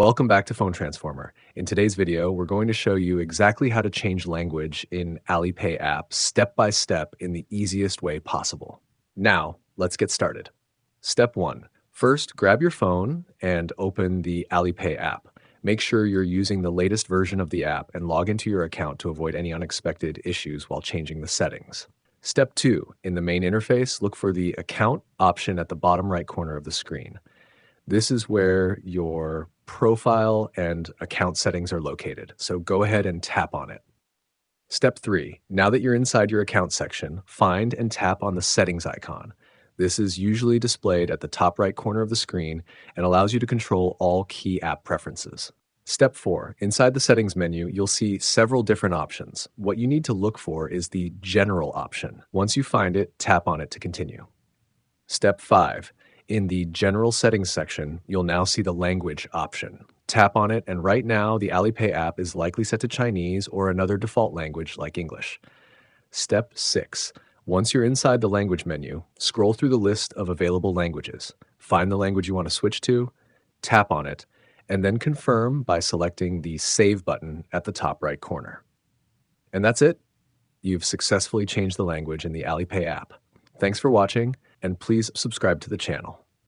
Welcome back to Phone Transformer. In today's video, we're going to show you exactly how to change language in Alipay app step by step in the easiest way possible. Now, let's get started. Step 1. First, grab your phone and open the Alipay app. Make sure you're using the latest version of the app and log into your account to avoid any unexpected issues while changing the settings. Step 2. In the main interface, look for the Account option at the bottom right corner of the screen. This is where your profile and account settings are located, so go ahead and tap on it. Step 3. Now that you're inside your account section, find and tap on the settings icon. This is usually displayed at the top right corner of the screen and allows you to control all key app preferences. Step 4. Inside the settings menu, you'll see several different options. What you need to look for is the General option. Once you find it, tap on it to continue. Step 5. In the General Settings section, you'll now see the Language option. Tap on it, and right now, the Alipay app is likely set to Chinese or another default language like English. Step 6. Once you're inside the Language menu, scroll through the list of available languages. Find the language you want to switch to, tap on it, and then confirm by selecting the Save button at the top right corner. And that's it. You've successfully changed the language in the Alipay app. Thanks for watching, and please subscribe to the channel.